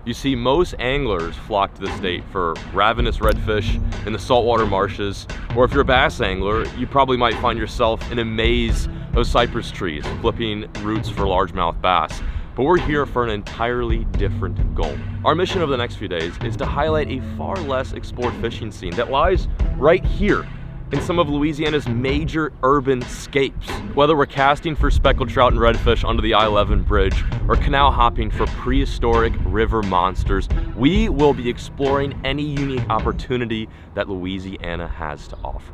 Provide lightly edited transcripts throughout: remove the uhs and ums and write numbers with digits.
You see, most anglers flock to the state for ravenous redfish in the saltwater marshes, or if you're a bass angler, you probably might find yourself in a maze of cypress trees, flipping roots for largemouth bass. But we're here for an entirely different goal. Our mission over the next few days is to highlight a far less explored fishing scene that lies right here in some of Louisiana's major urban scapes. Whether we're casting for speckled trout and redfish under the I-11 bridge or canal hopping for prehistoric river monsters, we will be exploring any unique opportunity that Louisiana has to offer.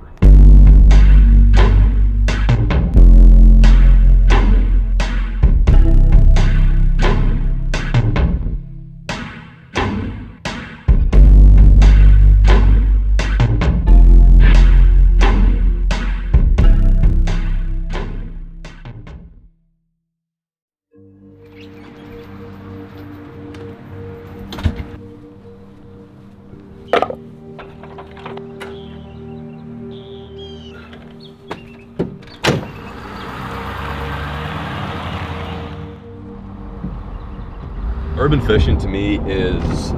Urban fishing to me is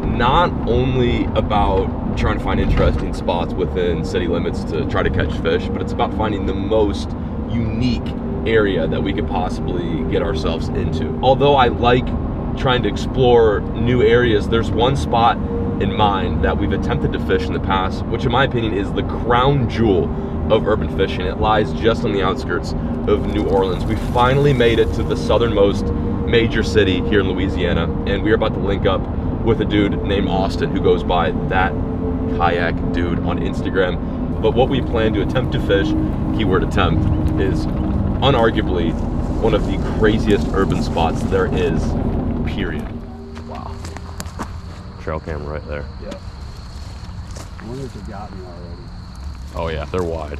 not only about trying to find interesting spots within city limits to try to catch fish, but it's about finding the most unique area that we could possibly get ourselves into. Although I like trying to explore new areas, there's one spot in mind that we've attempted to fish in the past, which in my opinion is the crown jewel of urban fishing. It lies just on the outskirts of New Orleans. We finally made it to the southernmost major city here in Louisiana, and we are about to link up with a dude named Austin who goes by That Kayak Dude on Instagram. But what we plan to attempt to fish, keyword attempt, is unarguably one of the craziest urban spots there is, period. Wow. Trail cam right there. Yep. I wonder if you got me already. Oh yeah, they're wide.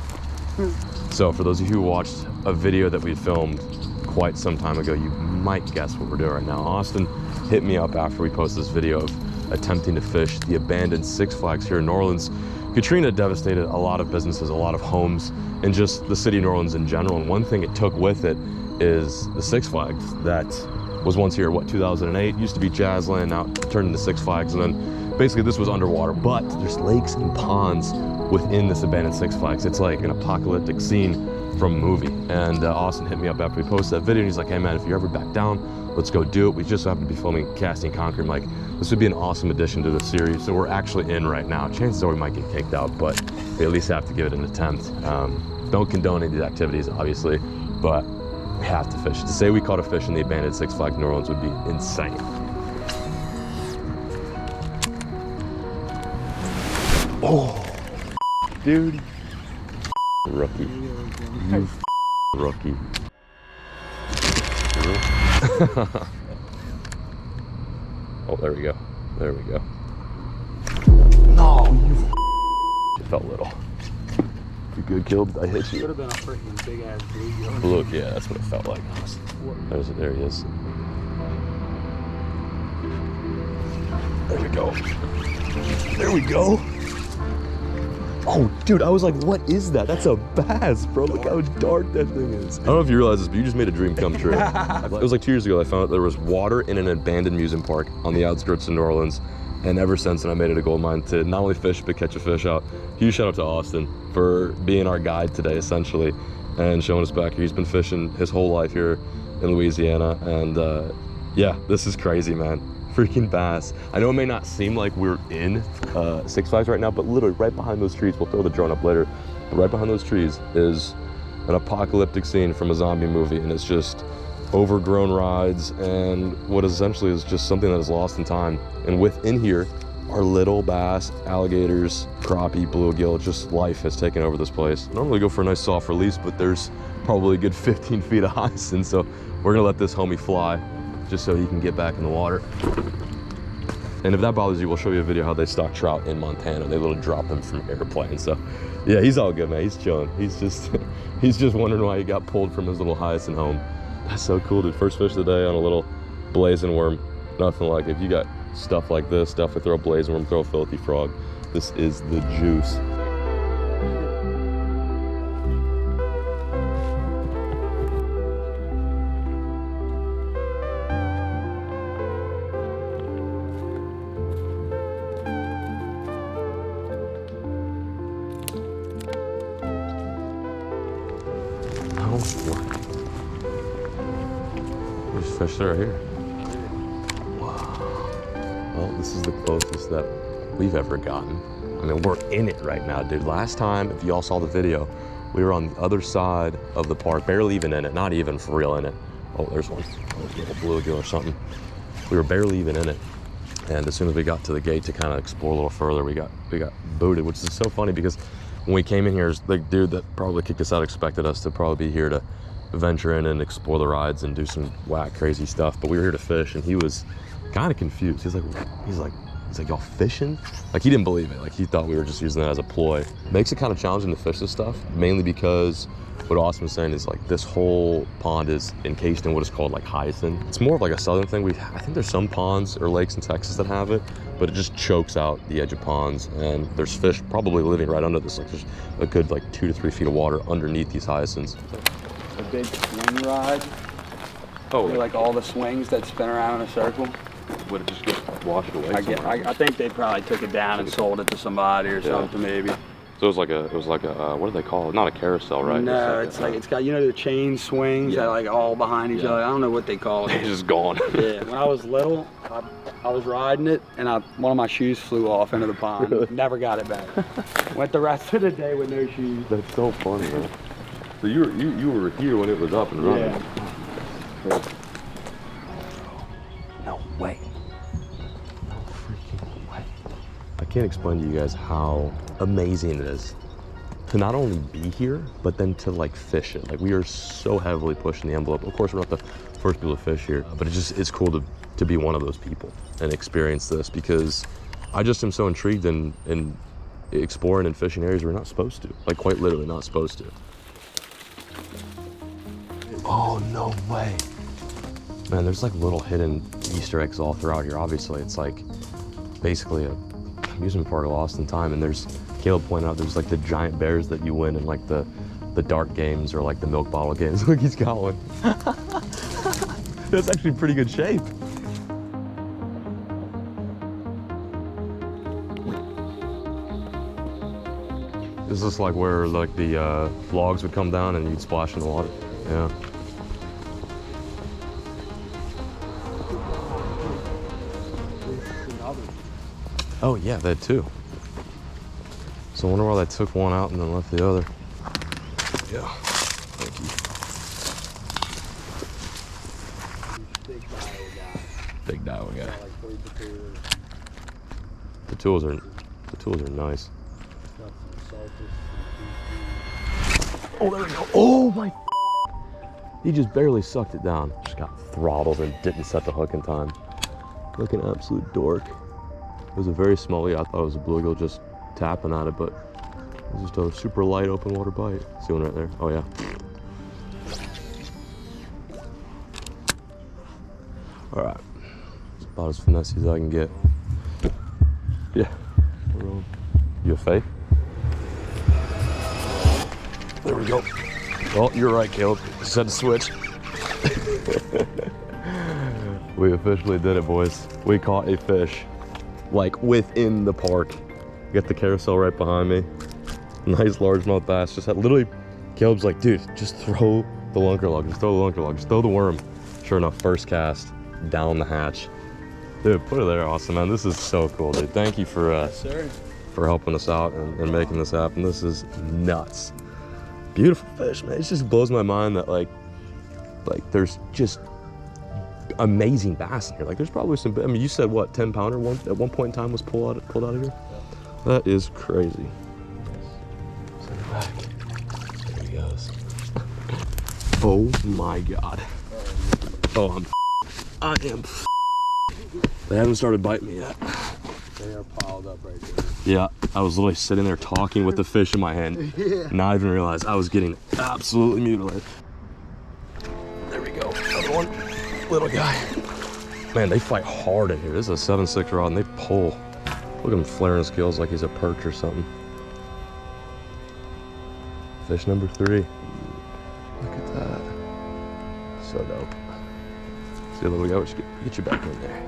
So for those of you who watched a video that we filmed quite some time ago, you might guess what we're doing right now. Austin hit me up after we posted this video of attempting to fish the abandoned Six Flags here in New Orleans. Katrina devastated a lot of businesses, a lot of homes, and just the city of New Orleans in general. And one thing it took with it is the Six Flags that was once here, what, 2008? Used to be Jazzland, now turned into Six Flags, and then basically this was underwater. But there's lakes and ponds within this abandoned Six Flags. It's like an apocalyptic scene from a movie. And Austin hit me up after we posted that video, and he's like, hey man, if you're ever back down, let's go do it. We just happen to be filming Casting Concrete. I'm like, this would be an awesome addition to the series. So we're actually in right now. Chances are we might get kicked out, but we at least have to give it an attempt. Don't condone any of these activities, obviously, but we have to fish. To say we caught a fish in the abandoned Six Flags New Orleans would be insane. Oh, dude. Rookie. You rookie. Oh, there we go. There we go. No, you. It felt little. You good, Caleb? Did I hit you? Would have been a freaking big ass bluegill. Look, yeah, that's what it felt like. There he is. There we go. There we go. Oh, dude, I was like, what is that? That's a bass, bro. Look how dark that thing is. I don't know if you realize this, but you just made a dream come true. It was like 2 years ago I found out there was water in an abandoned amusement park on the outskirts of New Orleans. And ever since then, I made it a goal of mine to not only fish, but catch a fish out. Huge shout out to Austin for being our guide today, essentially, and showing us back here. He's been fishing his whole life here in Louisiana. And yeah, this is crazy, man. Freaking bass. I know it may not seem like we're in Six Flags right now, but literally right behind those trees, we'll throw the drone up later, but right behind those trees is an apocalyptic scene from a zombie movie, and it's just overgrown rides and what essentially is just something that is lost in time. And within here are little bass, alligators, crappie, bluegill. Just life has taken over this place. I normally go for a nice soft release, but there's probably a good 15 feet of hyacinth, so we're gonna let this homie fly just so he can get back in the water. And if that bothers you, we'll show you a video how they stock trout in Montana. They literally drop them from airplanes. So yeah, he's all good, man. He's chilling. He's just wondering why he got pulled from his little hyacinth home. That's so cool, dude. First fish of the day on a little blazing worm. Nothing like it. If you got stuff like this, stuff to throw a blazing worm, throw a filthy frog, this is the juice. fish that are here. Wow. Well, this is the closest that we've ever gotten. I mean, we're in it right now, dude. Last time, if y'all saw the video, we were on the other side of the park, barely even in it, not even for real in it. Oh, there's one, a little bluegill or something. We were barely even in it. And as soon as we got to the gate to kind of explore a little further, we got booted, which is so funny because when we came in here, the dude that probably kicked us out expected us to probably be here to venture in and explore the rides and do some whack crazy stuff. But we were here to fish, and he was kind of confused. He's like, y'all fishing? Like, he didn't believe it. Like, he thought we were just using that as a ploy. Makes it kind of challenging to fish this stuff, mainly because what Austin was saying is like this whole pond is encased in what is called like hyacinth. It's more of like a southern thing. I think there's some ponds or lakes in Texas that have it, but it just chokes out the edge of ponds, and there's fish probably living right under this. Like, there's a good like 2 to 3 feet of water underneath these hyacinths. A big swing ride. Oh, Like all the swings that spin around in a circle. Would it just get washed away? I think they probably took it down and sold it to somebody or something, maybe. So it was like a what do they call it? Not a carousel, right? No, it's got, you know, the chain swings that like all behind each other. I don't know what they call it. It's just gone. Yeah, when I was little, I was riding it, and one of my shoes flew off into the pond. Really? Never got it back. Went the rest of the day with no shoes. That's so funny, man. So you were here when it was up and running. Yeah. No way. No freaking way. I can't explain to you guys how amazing it is to not only be here, but then to like fish it. Like, we are so heavily pushing the envelope. Of course, we're not the first people to fish here, but it's cool to be one of those people and experience this, because I just am so intrigued in exploring and fishing areas we're not supposed to. Like, quite literally not supposed to. Oh, no way. Man, there's like little hidden Easter eggs all throughout here. Obviously, it's like basically a amusement park lost in time. And there's, Caleb pointed out, there's like the giant bears that you win in like the dart games or like the milk bottle games. Look, he's got one. That's actually pretty good shape. Is this like where like the logs would come down and you'd splash in the water? Yeah. Oh yeah, that too. So I wonder why they took one out and then left the other. Yeah, thank you. Big dial guy. The tools are nice. Oh, there we go. Oh my! He just barely sucked it down. Just got throttled and didn't set the hook in time. Like an absolute dork. It was a very small, I thought it was a bluegill just tapping at it, but it was just a super light open water bite. See one right there? Oh yeah. All right, it's about as finesse as I can get. Yeah, we're on. You a fake? There we go. Oh, you're right, Caleb. Set the switch. We officially did it, boys. We caught a fish, like within the park. Got the carousel right behind me. Nice largemouth bass. Just had literally, Caleb's like, dude, just throw the lunker log. Just throw the lunker log. Just throw the worm. Sure enough, first cast, down the hatch. Dude, put it there, Austin, man. This is so cool, dude. Thank you for helping us out and making this happen. This is nuts. Beautiful fish, man. It just blows my mind that like there's just amazing bass in here. Like, there's probably some, I mean, you said what, 10 pounder at one point in time was pulled out of here? That is crazy. Send it back. There he goes. Oh my God. Oh, I am. They haven't started biting me yet. They are piled up right there. Yeah, I was literally sitting there talking with the fish in my hand. Yeah. Not even realize I was getting absolutely mutilated. There we go, another one. Little guy. Man, they fight hard in here. This is a 7.6 rod and they pull. Look at him flaring his gills like he's a perch or something. Fish number 3. Look at that. So dope. See a little guy, let's get you back in there.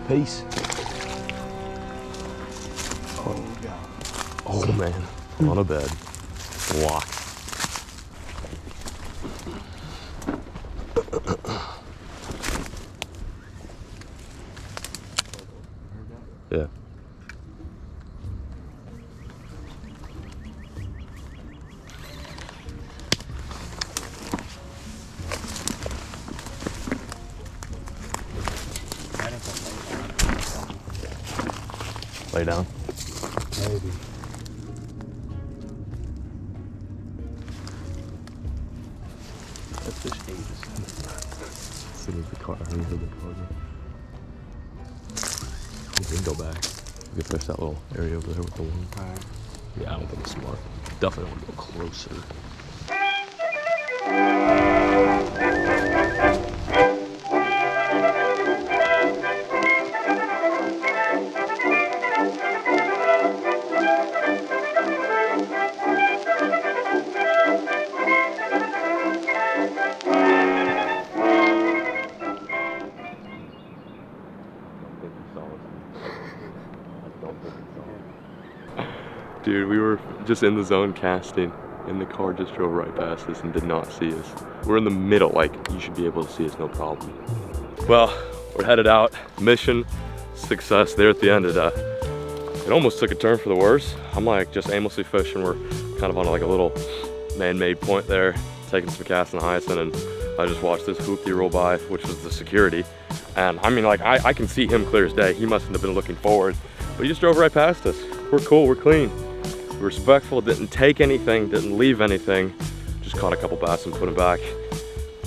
Peace. Oh, God. Oh man, on a bed. Lock. Yeah. Lay down. Maybe. That fish ate us. As soon as the car, I heard the car go. We can go back. We can fish that little area over there with the one. Alright. Yeah, I don't think it's smart. Definitely want to go closer. Dude, we were just in the zone casting, and the car just drove right past us and did not see us. We're in the middle, like, you should be able to see us, no problem. Well, we're headed out. Mission success there at the end. It almost took a turn for the worse. I'm like just aimlessly fishing. We're kind of on like a little man-made point there, taking some casting hyacinth, and I just watched this hoopty roll by, which was the security. And I mean, like, I can see him clear as day. He mustn't have been looking forward, but he just drove right past us. We're cool, we're clean. Respectful, didn't take anything, didn't leave anything, just caught a couple bass and put them back.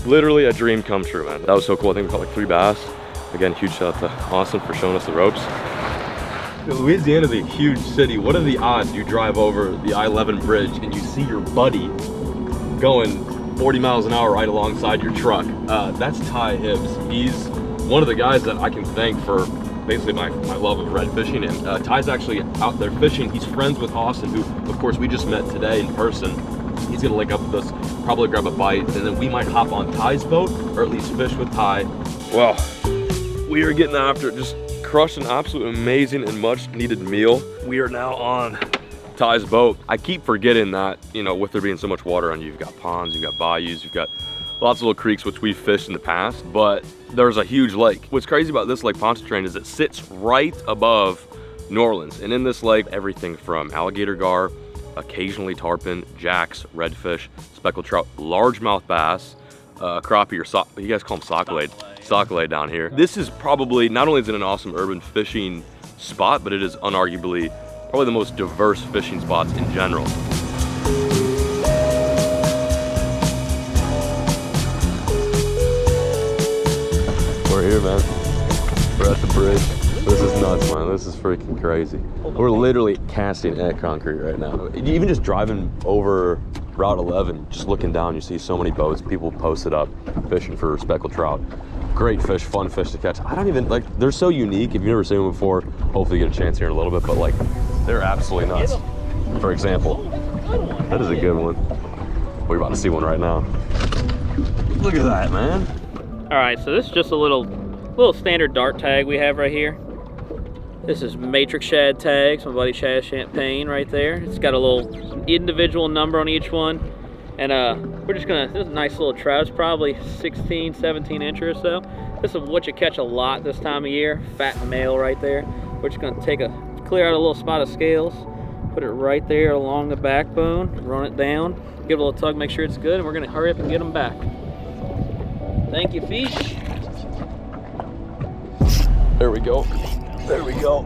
Literally a dream come true, man. That was so cool. I think we caught like 3 bass. Again, huge shout out to Austin for showing us the ropes. Louisiana is a huge city. What are the odds you drive over the I-11 bridge and you see your buddy going 40 miles an hour right alongside your truck? That's Ty Hibbs. He's one of the guys that I can thank for basically my love of red fishing, and Ty's actually out there fishing. He's friends with Austin, who of course we just met today in person. He's gonna link up with us, probably grab a bite, and then we might hop on Ty's boat, or at least fish with Ty. Well, we are getting after it, just crushed an absolute amazing and much needed meal. We are now on Ty's boat. I keep forgetting that, you know, with there being so much water on you, you've got ponds, you've got bayous, you've got lots of little creeks, which we've fished in the past, but there's a huge lake. What's crazy about this lake, Pontchartrain, is it sits right above New Orleans. And in this lake, everything from alligator gar, occasionally tarpon, jacks, redfish, speckled trout, largemouth bass, crappie, or you guys call them sockeye down here. This is probably, not only is it an awesome urban fishing spot, but it is unarguably probably the most diverse fishing spots in general. We're here, man. We're at the bridge. This is nuts, man. This is freaking crazy. We're literally casting at concrete right now. Even just driving over Route 11, just looking down, you see so many boats, people posted up, fishing for speckled trout. Great fish, fun fish to catch. I don't even, like, they're so unique. If you've never seen them before, hopefully you get a chance here in a little bit, but like, they're absolutely nuts. For example, that is a good one. We're about to see one right now. Look at that, man. All right, so this is just a little standard dart tag we have right here. This is matrix shad tag, Somebodies Shad Champagne right there. It's got a little individual number on each one. And we're just gonna, this is a nice little trout. It's probably 16, 17 inch or so. This is what you catch a lot this time of year. Fat male right there. We're just gonna clear out a little spot of scales, put it right there along the backbone, run it down, give it a little tug, make sure it's good, and we're gonna hurry up and get them back. Thank you, fish. There we go. There we go.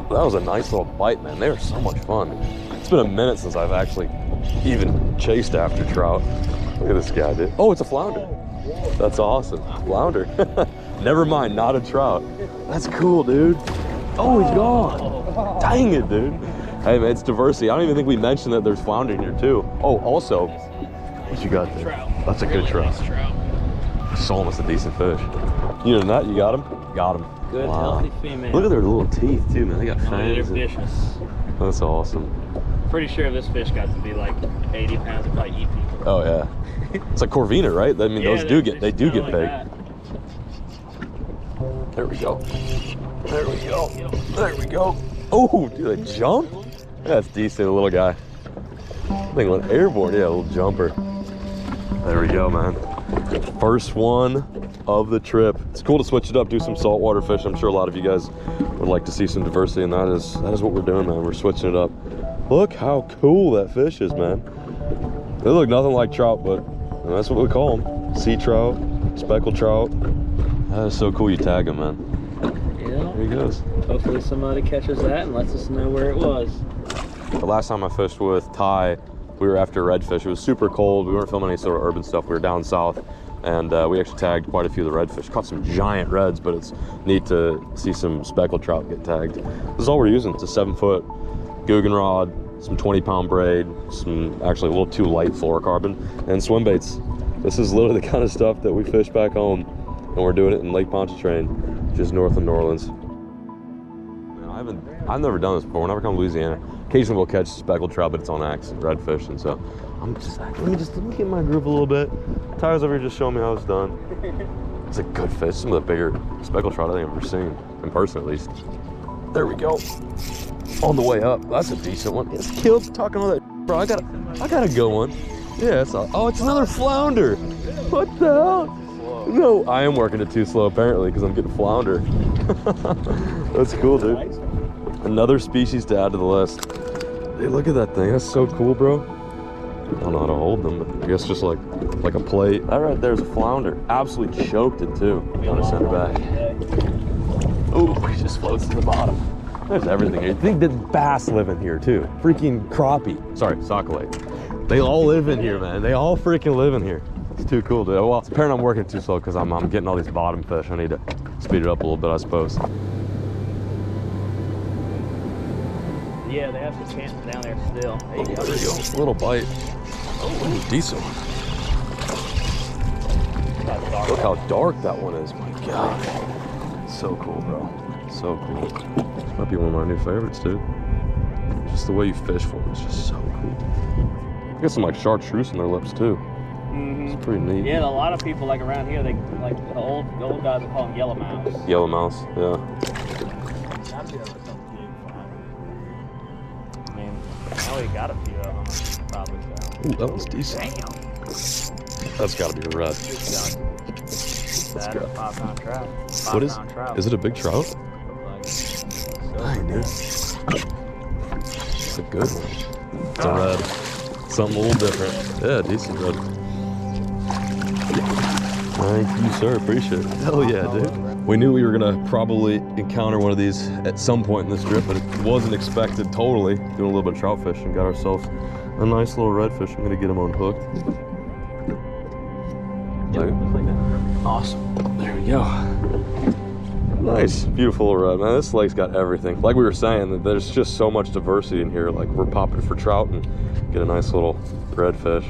That was a nice little bite, man. They were so much fun. It's been a minute since I've actually even chased after trout. Look at this guy, dude. Oh, it's a flounder. That's awesome. Flounder. Never mind, not a trout. That's cool, dude. Oh, he's gone. Dang it, dude. Hey, man, it's diversity. I don't even think we mentioned that there's flounder in here, too. Oh, also, what you got there? That's a good trout. It's almost a decent fish. You know that? You got him? Got him. Good, healthy female. Look at their little teeth, too, man. They got fangs. They're vicious. That's awesome. Pretty sure if this fish got to be like 80 pounds, it'd probably eat people. Oh, yeah. It's like Corvina, right? I mean, Yeah, those do get big. That. There we go. There we go. There we go. Oh, dude, a jump? That's decent, a little guy. I think went airborne. Yeah, a little jumper. There we go, man. First one of the trip. It's cool to switch it up, do some saltwater fish. I'm sure a lot of you guys would like to see some diversity, and that is what we're doing, man. We're switching it up. Look how cool that fish is, man. They look nothing like trout, but that's what we call them. Sea trout, speckled trout. That is so cool you tag them, man. Yeah. There he goes. Hopefully somebody catches that and lets us know where it was. The last time I fished with Ty, we were after redfish. It was super cold. We weren't filming any sort of urban stuff. We were down south, and we actually tagged quite a few of the redfish. Caught some giant reds, but it's neat to see some speckled trout get tagged. This is all we're using. It's a 7-foot Guggen rod, some 20-pound braid, some actually a little too light fluorocarbon, and swim baits. This is literally the kind of stuff that we fish back home, and we're doing it in Lake Pontchartrain, just north of New Orleans. I've never done this before. Whenever I come to Louisiana, occasionally we'll catch speckled trout, but it's on axe, redfish, and so I'm just like, let me get in my groove a little bit. Tyler's over here just showing me how it's done. It's a good fish. Some of the bigger speckled trout I think I've ever seen, in person at least. There we go. On the way up, that's a decent one. It's Caleb talking all that, bro. I got a good one. Yeah, it's another flounder. What the hell? No, I am working it too slow apparently because I'm getting flounder. That's cool, dude. Another species to add to the list. Hey, look at that thing. That's so cool, bro. I don't know how to hold them, but I guess just like a plate. That right there's a flounder. Absolutely choked it too. On a center back. Oh, he just floats to the bottom. There's everything here. I think that bass live in here too. Freaking crappie. Sorry, sockeye. They all live in here, man. They all freaking live in here. It's too cool, dude. Well, apparently I'm working too slow because I'm getting all these bottom fish. I need to speed it up a little bit, I suppose. Yeah, they have some chances down there still. There you go. There you go. Little bite. Oh, decent one. Look how dark that one is. My God. So cool, bro. So cool. This might be one of my new favorites, dude. Just the way you fish for them is just so cool. Got some like chartreuse on their lips too. It's pretty neat. Yeah, a lot of people like around here, they like the old guys would call them yellow mouse. Yellow mouse, yeah. I mean, I already got a few of them, probably. Ooh, that one's decent. Damn. That's got to be a red. That's a 5-pound trout. What is? Is it a big trout? Dang, dude. It's a good one. It's a red. Something a little different. Yeah, decent red. Thank you, sir. Appreciate it. Hell yeah, dude. We knew we were gonna probably encounter one of these at some point in this trip, but it wasn't expected totally. Doing a little bit of trout fishing, got ourselves a nice little redfish. I'm gonna get him unhooked. Yep, just like that. Awesome. There we go. Nice, beautiful red, man. This lake's got everything. Like we were saying, there's just so much diversity in here. Like we're popping for trout and get a nice little redfish.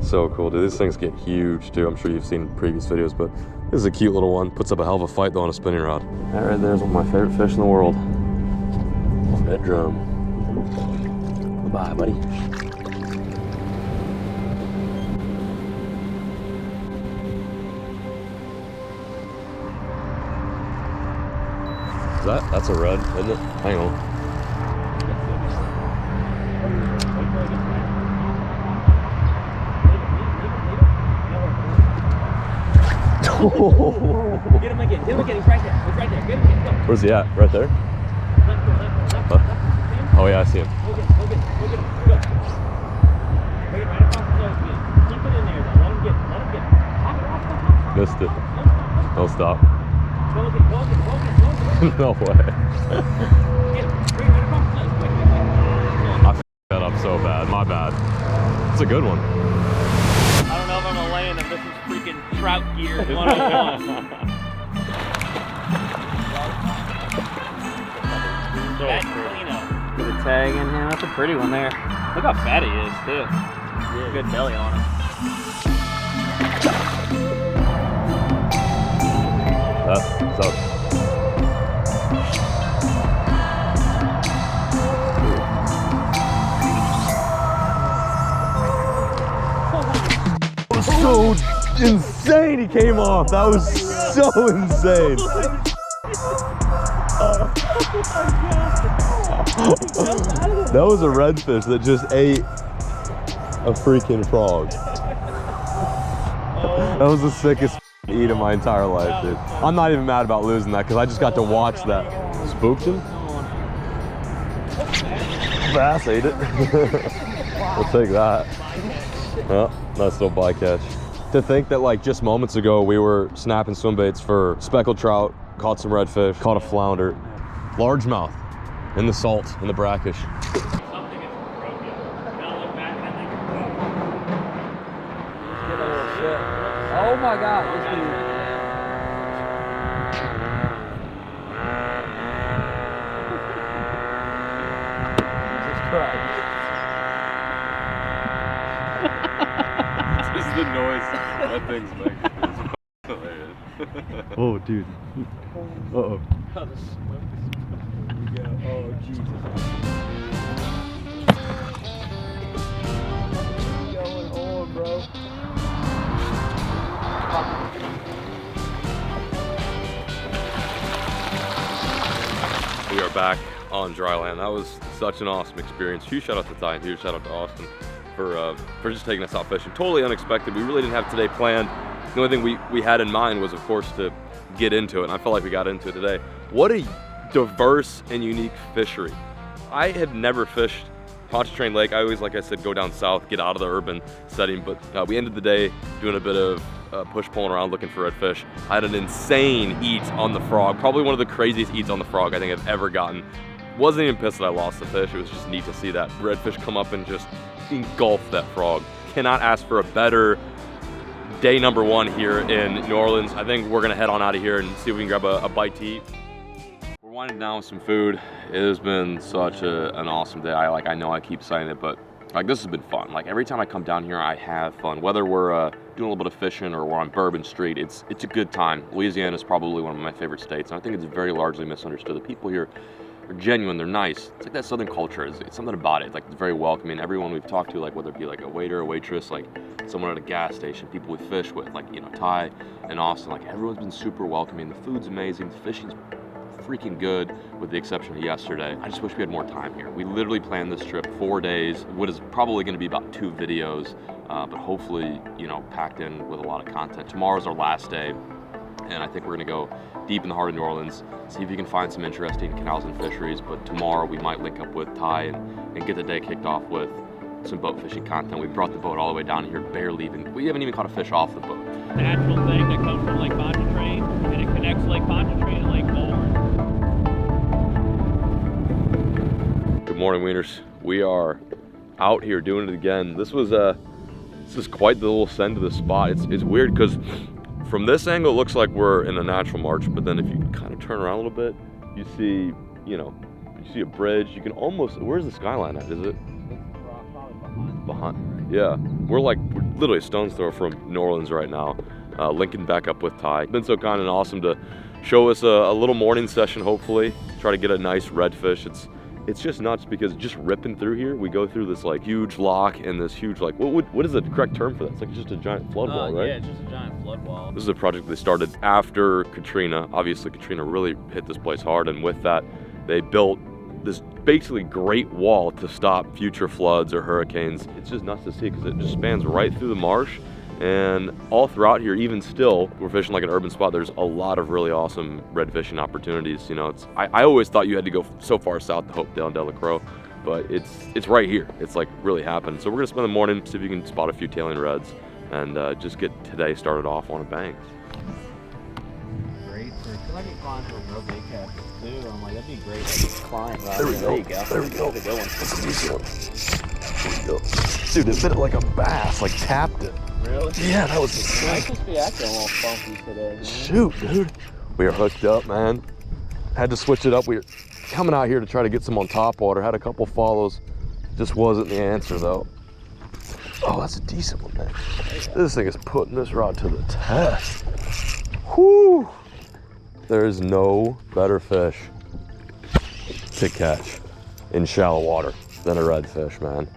So cool, dude. These things get huge too. I'm sure you've seen previous videos, but this is a cute little one. Puts up a hell of a fight though on a spinning rod. That right there's one of my favorite fish in the world. Red drum. Bye, buddy. That's a red, isn't it? Hang on. Get him again, he's right there, get him again, go. Where's he at? Right there? Left. Oh yeah, I see him. Go. Bring it right across the nose again. Keep it in there though, let him get it. Hop it. Missed it. Don't stop. Go again. No way. Get him, bring it right across the nose, quick. I f***ed that up so bad, my bad. It's a good one. I don't know if I'm gonna land him, this is freaking trout gear 101. That's cleanup. Put a tag in him. That's a pretty one there. Look how fat he is too. Yeah. Good belly on him. That's up. So insane he came off. That was so insane. That was a redfish that just ate a freaking frog. That was the sickest eat in my entire life, dude. I'm not even mad about losing that because I just got to watch that. Spooked him? Bass ate it. We'll take that. Oh, nice little bycatch. To think that like just moments ago we were snapping swim baits for speckled trout, caught some redfish, caught a flounder, largemouth in the salt, in the brackish. Oh my God, this dude. Jesus Christ. This is the noise that thing's making. It's hilarious. Oh, dude. Uh-oh. Here we go. Oh, Jesus. What's going on, bro? We are back on dry land. That was such an awesome experience. Huge shout out to Ty and huge shout out to Austin for just taking us out fishing. Totally unexpected. We really didn't have today planned. The only thing we had in mind was, of course, to get into it, and I felt like we got into it today. What a diverse and unique fishery. I have never fished Pontchartrain Lake. I always, like I said, go down south, get out of the urban setting, but we ended the day doing a bit of push-pulling around looking for redfish. I had an insane eat on the frog, probably one of the craziest eats on the frog I think I've ever gotten. Wasn't even pissed that I lost the fish. It was just neat to see that redfish come up and just engulf that frog. Cannot ask for a better day number one here in New Orleans. I think we're gonna head on out of here and see if we can grab a bite to eat. We're winding down with some food. It has been such an awesome day. I know I keep saying it, but like this has been fun. Like every time I come down here, I have fun. Whether we're doing a little bit of fishing or we're on Bourbon Street, it's a good time. Louisiana is probably one of my favorite states, and I think it's very largely misunderstood. The people here are genuine, they're nice. It's like that Southern culture. It's something about it. Like it's very welcoming. Everyone we've talked to, like whether it be like a waiter, a waitress, like someone at a gas station, people we fish with, like Ty and Austin, like everyone's been super welcoming. The food's amazing. The fishing's freaking good, with the exception of yesterday. I just wish we had more time here. We literally planned this trip 4 days, what is probably going to be about 2 videos, but hopefully, packed in with a lot of content. Tomorrow's our last day, and I think we're going to go deep in the heart of New Orleans, see if you can find some interesting canals and fisheries, but tomorrow we might link up with Ty and get the day kicked off with some boat fishing content. We brought the boat all the way down here, we haven't even caught a fish off the boat. Natural thing that comes from Lake Pontchartrain, and it connects Lake Pontchartrain and Lake Mullen. Good morning, Wieners. We are out here doing it again. This is quite the little send to the spot. It's weird because from this angle it looks like we're in a natural marsh, but then if you kind of turn around a little bit, you see, you see a bridge. You can almost, where's the skyline at? Is it? Behind. Yeah, we're literally a stone's throw from New Orleans right now. Linking back up with Ty. Been so kind and awesome to show us a little morning session, hopefully. Try to get a nice redfish. It's just nuts because just ripping through here, we go through this like huge lock and this huge what is the correct term for that? It's like just a giant flood wall, right? Yeah, it's just a giant flood wall. This is a project they started after Katrina. Obviously, Katrina really hit this place hard, and with that, they built this basically great wall to stop future floods or hurricanes. It's just nuts to see because it just spans right through the marsh, and all throughout here, even still, we're fishing like an urban spot. There's a lot of really awesome red fishing opportunities. I always thought you had to go so far south to Hopedale and Delacroix, but it's right here. It's like really happened. So we're gonna spend the morning, see if you can spot a few tailing reds, and just get today started off on a bang. Great. I feel like it climbs with no bait casters too. I'm like, that'd be great to climb. There we go. There we go. That's a good one. That's a decent one. There we go. Dude, it bit it like a bass, like tapped it. Really? Yeah, that was It's insane. supposed to be acting a little funky today, man. Shoot, dude. We are hooked up, man. Had to switch it up. We were coming out here to try to get some on top water. Had a couple follows. Just wasn't the answer, though. Oh, that's a decent one, man. This thing is putting this rod to the test. Whoo! There is no better fish to catch in shallow water than a redfish, man.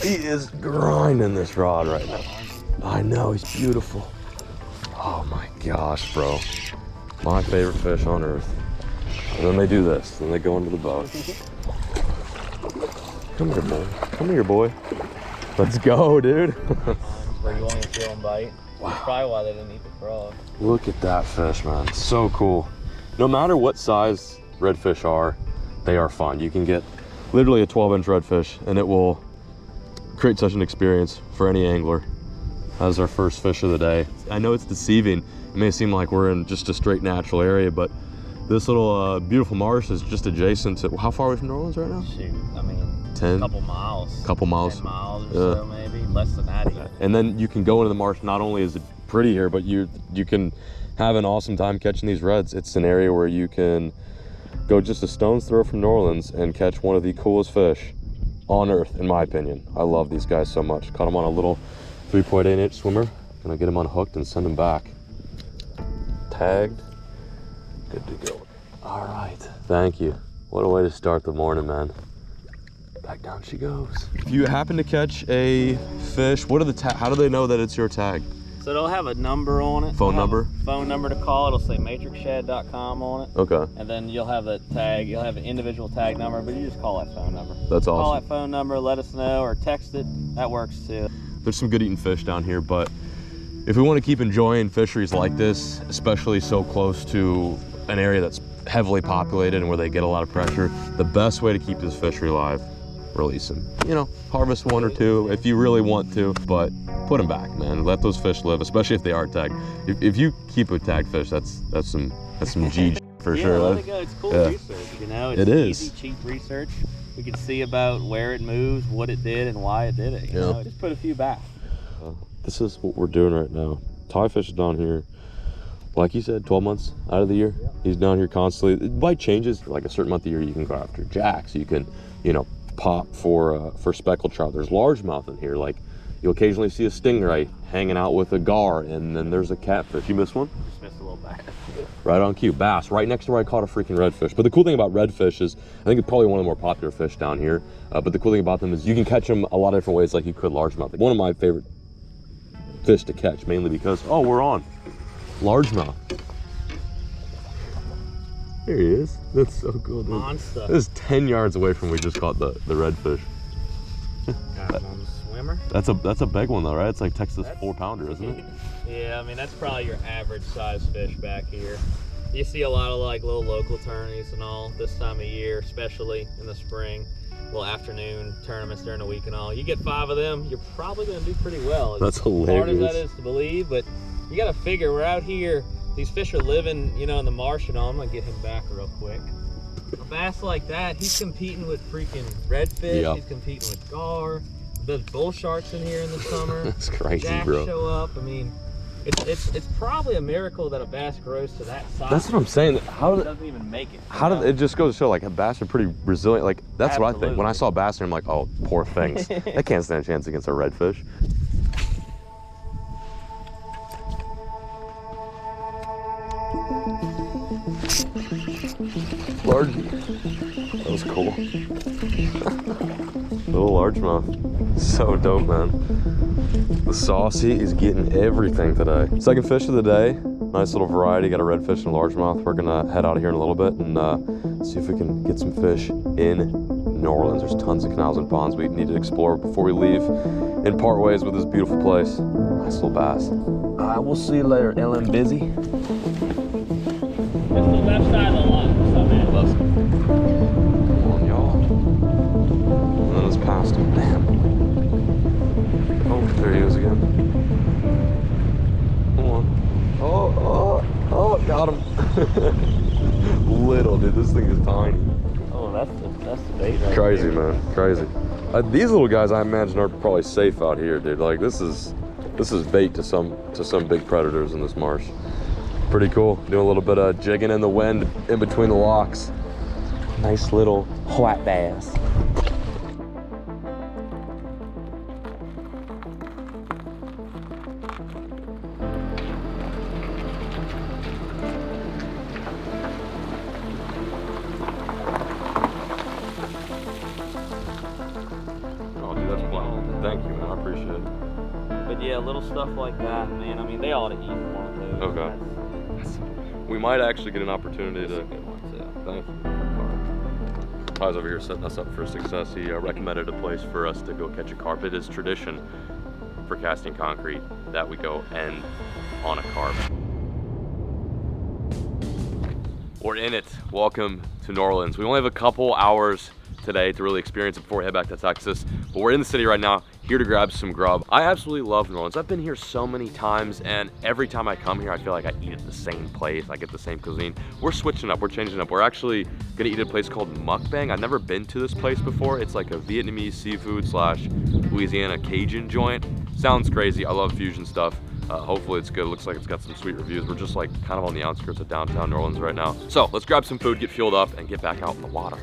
He is grinding this rod right now. I know, he's beautiful. Oh my gosh, bro. My favorite fish on earth. And then they do this, then they go into the boat. Come here, boy. Come here, boy. Let's go, dude. Where you want to feel one bite. Wow. That's probably why they didn't eat the frog. Look at that fish, man. So cool. No matter what size redfish are, they are fun. You can get literally a 12-inch redfish and it will create such an experience for any angler. As our first fish of the day. I know it's deceiving. It may seem like we're in just a straight natural area, but this little beautiful marsh is just adjacent to, how far away from New Orleans right now? Shoot, I mean, 10? a couple miles. Couple miles. 10 miles or so, maybe. Less than that even. And then you can go into the marsh. Not only is it pretty here, but you can have an awesome time catching these reds. It's an area where you can go just a stone's throw from New Orleans and catch one of the coolest fish on earth, in my opinion. I love these guys so much. Caught them on a little 3.8-inch swimmer. Gonna get him unhooked and send him back. Tagged. Good to go. All right, thank you. What a way to start the morning, man. Back down she goes. If you happen to catch a fish, what are the how do they know that it's your tag? So they'll have a number on it. Phone number? Phone number to call. It'll say matrixshad.com on it. Okay. And then you'll have the tag. You'll have an individual tag number, but you just call that phone number. That's awesome. Call that phone number, let us know, or text it. That works too. There's some good eating fish down here, but if we want to keep enjoying fisheries like this, especially so close to an area that's heavily populated and where they get a lot of pressure, the best way to keep this fishery alive, release them. You know, harvest one or two if you really want to, but put them back, man. Let those fish live, especially if they are tagged. If you keep a tagged fish, that's some G for sure. Let it go. It's cool research, you know. It's easy, cheap research. We can see about where it moves, what it did, and why it did it. You know, just put a few back. This is what we're doing right now. Ty fish is down here, like you said, 12 months out of the year. Yep. He's down here constantly. The bite changes. Like a certain month of the year, you can go after jacks. You can, you know, pop for speckled trout. There's largemouth in here. Like you'll occasionally see a stingray hanging out with a gar, and then there's a catfish. You missed one? Just missed a little bass. Right on cue. Bass, right next to where I caught a freaking redfish. But the cool thing about redfish is, I think it's probably one of the more popular fish down here. But the cool thing about them is you can catch them a lot of different ways like you could largemouth. Like one of my favorite fish to catch, mainly because, oh, we're on largemouth. There he is. That's so cool, dude. Monster. This is 10 yards away from where we just caught the redfish. Got him on the swimmer. That's a big one though, right? It's like Texas 4-pounder, isn't it? Yeah, I mean that's probably your average size fish back here. You see a lot of like little local tourneys and all this time of year, especially in the spring. Little afternoon tournaments during the week and all. You get 5 of them, you're probably gonna do pretty well. That's hilarious. As hard as that is to believe, but you gotta figure we're out here. These fish are living, you know, in the marsh and all. I'm gonna get him back real quick. A bass like that, he's competing with freaking redfish. Yep. He's competing with gar. There's bull sharks in here in the summer. That's crazy, Jacks bro. show up. I mean, it's probably a miracle that a bass grows to that size. That's what I'm saying. How it did doesn't even make it? How did it just goes to show like a bass are pretty resilient? Like that's what I think. When I saw a bass, I'm like, oh, poor things. They can't stand a chance against a redfish. Large. That was cool. Little largemouth. So dope, man. The saucy is getting everything today. Second fish of the day. Nice little variety. Got a redfish and a largemouth. We're gonna head out of here in a little bit and see if we can get some fish in New Orleans. There's tons of canals and ponds we need to explore before we leave and part ways with this beautiful place. Nice little bass. We'll see you later, Ellen. Busy? It's the left side of the line. Come on, y'all. And then it's past him. Damn. Oh, there he is again. Come on. Oh, got him. Little, dude. This thing is tiny. Oh, that's the bait right Crazy, there. man. Crazy. These little guys, I imagine, are probably safe out here, dude. Like this is bait to some big predators in this marsh. Pretty cool. Doing a little bit of jigging in the wind in between the locks. Nice little white bass. Oh, dude, that's fun. Thank you, man. I appreciate it. But yeah, little stuff like that, man. I mean, they ought to eat one too. Okay. We might actually get an opportunity to. Thank you. Ty's over here setting us up for success. He recommended a place for us to go catch a carp. It is tradition for casting concrete that we go end on a carp. We're in it. Welcome to New Orleans. We only have a couple hours today to really experience it before we head back to Texas, but we're in the city right now, here to grab some grub. I absolutely love New Orleans. I've been here so many times, and every time I come here, I feel like I eat at the same place, I get the same cuisine. We're switching up, we're changing up. We're actually gonna eat at a place called Mukbang. I've never been to this place before. It's like a Vietnamese seafood slash Louisiana Cajun joint. Sounds crazy, I love fusion stuff. Hopefully it's good. It looks like it's got some sweet reviews. We're just like kind of on the outskirts of downtown New Orleans right now. So let's grab some food, get fueled up, and get back out in the water.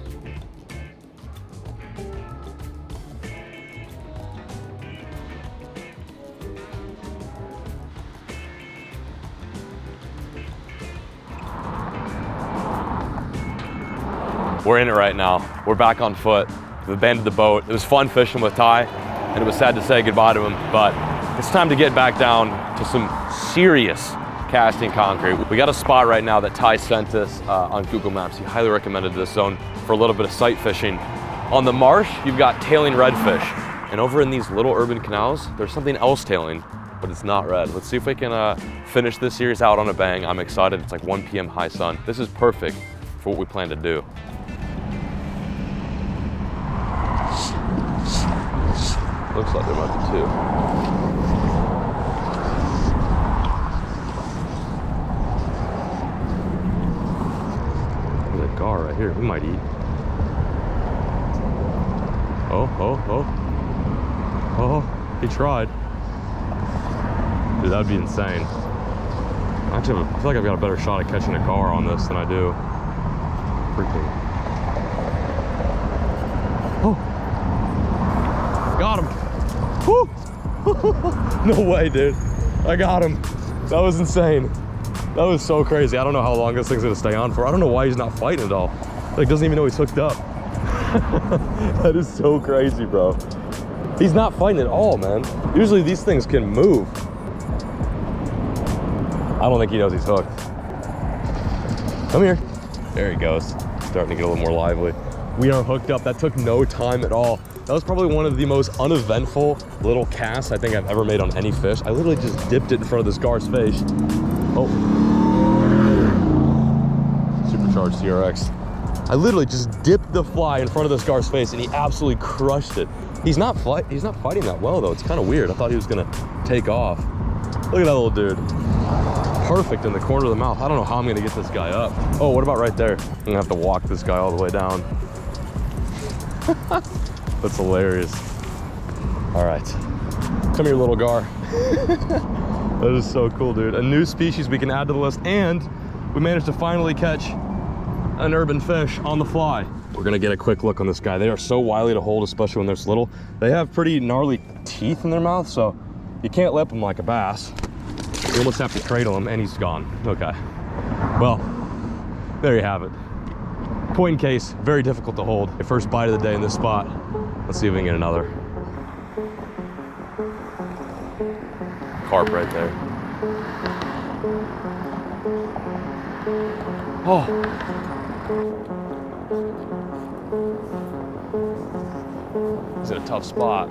We're in it right now. We're back on foot. We've abandoned the boat. It was fun fishing with Ty, and it was sad to say goodbye to him, but it's time to get back down to some serious casting concrete. We got a spot right now that Ty sent us on Google Maps. He highly recommended this zone for a little bit of sight fishing. On the marsh, you've got tailing redfish. And over in these little urban canals, there's something else tailing, but it's not red. Let's see if we can finish this series out on a bang. I'm excited. It's like 1 p.m. high sun. This is perfect for what we plan to do. Looks like there might be two. There's a gar right here. We might eat. Oh, he tried. Dude, that'd be insane. Actually, I feel like I've got a better shot at catching a gar on this than I do. Freaking. Oh. Got him. Woo. No way, dude. I got him. That was insane. That was so crazy. I don't know how long this thing's gonna stay on for. I don't know why he's not fighting at all. Like, doesn't even know he's hooked up. That is so crazy, bro. He's not fighting at all, man. Usually these things can move. I don't think he knows he's hooked. Come here. There he goes. Starting to get a little more lively. We are hooked up. That took no time at all. That was probably one of the most uneventful little casts I think I've ever made on any fish. I literally just dipped it in front of this gar's face. Oh. Supercharged CRX. I literally just dipped the fly in front of this gar's face and he absolutely crushed it. He's not fighting that well though. It's kind of weird. I thought he was gonna take off. Look at that little dude. Perfect in the corner of the mouth. I don't know how I'm gonna get this guy up. Oh, what about right there? I'm gonna have to walk this guy all the way down. That's hilarious. All right, come here, little gar. That is so cool, dude. A new species we can add to the list, and we managed to finally catch an urban fish on the fly. We're gonna get a quick look on this guy. They are so wily to hold, especially when they're so little. They have pretty gnarly teeth in their mouth, so you can't lip them like a bass. You almost have to cradle him, and he's gone. Okay, well, there you have it. Point in case, very difficult to hold. The first bite of the day in this spot. Let's see if we can get another. Carp right there. Oh. He's in a tough spot.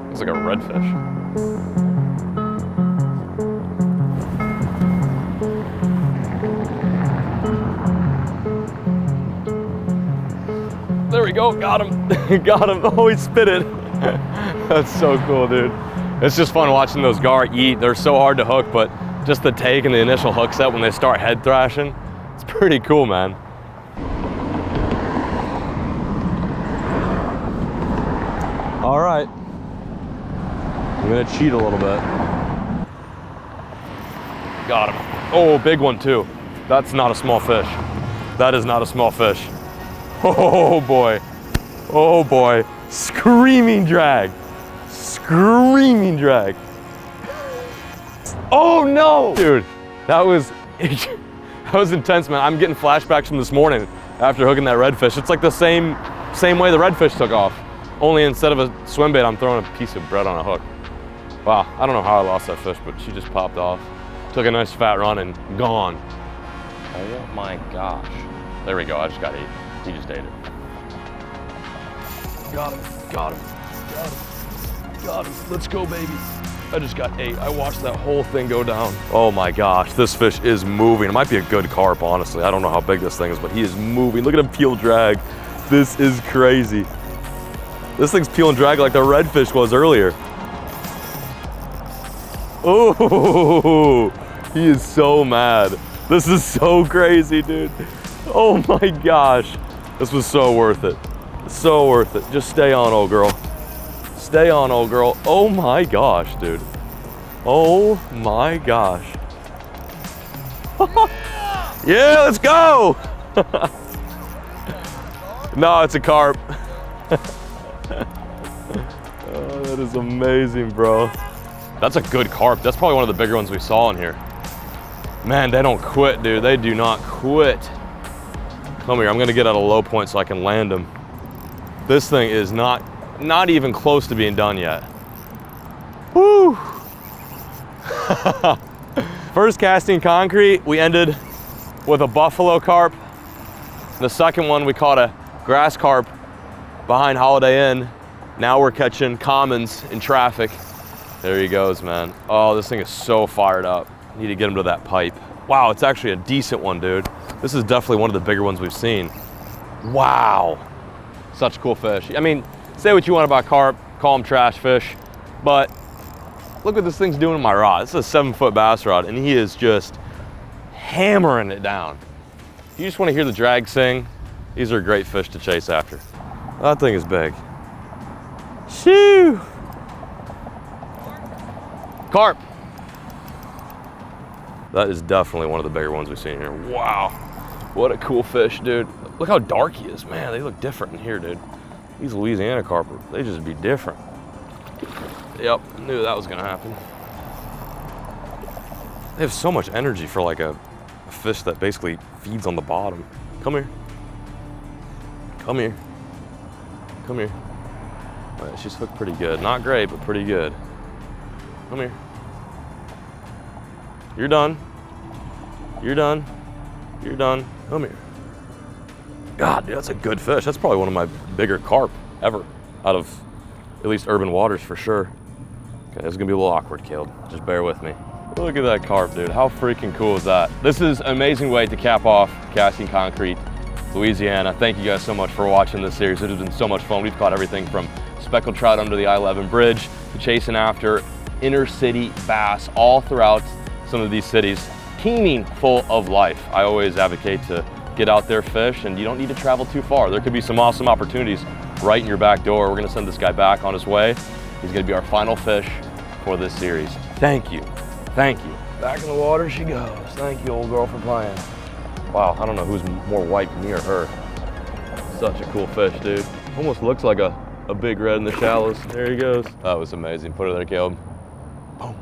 Looks like a redfish. There we go, got him. Got him. Oh, he spit it. That's so cool, dude. It's just fun watching those gar eat. They're so hard to hook, but just the take and the initial hook set when they start head thrashing, it's pretty cool, man. All right. I'm gonna cheat a little bit. Got him. Oh, big one too. That's not a small fish. That is not a small fish. Oh boy, oh boy. Screaming drag, screaming drag. Oh no! Dude, that was intense, man. I'm getting flashbacks from this morning after hooking that redfish. It's like the same way the redfish took off. Only instead of a swim bait, I'm throwing a piece of bread on a hook. Wow, I don't know how I lost that fish, but she just popped off. Took a nice fat run and gone. Oh my gosh. There we go, I just got ate. He just ate it. Got him, got him, got him. God, let's go, baby. I just got 8. I watched that whole thing go down. Oh my gosh, this fish is moving. It might be a good carp, honestly. I don't know how big this thing is, but he is moving. Look at him peel drag. This is crazy. This thing's peel and drag like the redfish was earlier. Oh, he is so mad. This is so crazy, dude. Oh my gosh. This was so worth it. So worth it. Just stay on, old girl. Stay on, old girl. Oh my gosh, dude. Oh my gosh. Yeah, let's go. No, it's a carp. Oh, that is amazing, bro. That's a good carp. That's probably one of the bigger ones we saw in here. Man, they don't quit, dude. They do not quit. Come here, I'm gonna get at a low point so I can land him. This thing is not even close to being done yet. Woo! First casting concrete, we ended with a buffalo carp. The second one, we caught a grass carp behind Holiday Inn. Now we're catching commons in traffic. There he goes, man. Oh, this thing is so fired up. Need to get him to that pipe. Wow, it's actually a decent one, dude. This is definitely one of the bigger ones we've seen. Wow. Such cool fish. I mean, say what you want about carp, call them trash fish, but look what this thing's doing in my rod. This is a 7-foot bass rod, and he is just hammering it down. You just want to hear the drag sing. These are great fish to chase after. That thing is big. Shoo! Carp. That is definitely one of the bigger ones we've seen here. Wow. What a cool fish, dude. Look how dark he is, man. They look different in here, dude. These Louisiana carp, they just be different. Yep, knew that was gonna happen. They have so much energy for like a fish that basically feeds on the bottom. Come here. Come here. Come here. All right, she's hooked pretty good. Not great, but pretty good. Come here. You're done. You're done. You're done. Come here. God, dude, that's a good fish. That's probably one of my bigger carp ever out of at least urban waters for sure. Okay, this is gonna be a little awkward, Caleb. Just bear with me. Look at that carp, dude. How freaking cool is that? This is an amazing way to cap off Casting Concrete Louisiana. Thank you guys so much for watching this series. It has been so much fun. We've caught everything from speckled trout under the I-11 bridge to chasing after inner city bass all throughout some of these cities, teeming full of life. I always advocate to get out there, fish, and you don't need to travel too far. There could be some awesome opportunities right in your back door. We're gonna send this guy back on his way. He's gonna be our final fish for this series. Thank you, thank you. Back in the water she goes. Thank you, old girl, for playing. Wow, I don't know who's more white, me or her. Such a cool fish, dude. Almost looks like a big red in the shallows. There he goes. That was amazing. Put her there, Caleb. Boom.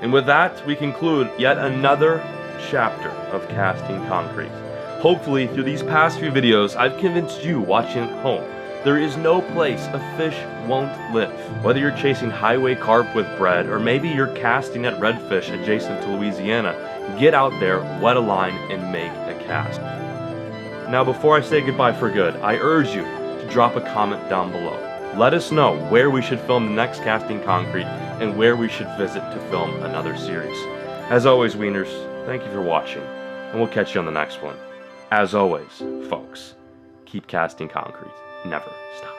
And with that, we conclude yet another chapter of Casting Concrete. Hopefully, through these past few videos, I've convinced you watching at home there is no place a fish won't live. Whether you're chasing highway carp with bread, or maybe you're casting at redfish adjacent to Louisiana, get out there, wet a line, and make a cast. Now, before I say goodbye for good, I urge you to drop a comment down below. Let us know where we should film the next Casting Concrete and where we should visit to film another series. As always, Wieners, thank you for watching, and we'll catch you on the next one. As always, folks, keep casting concrete. Never stop.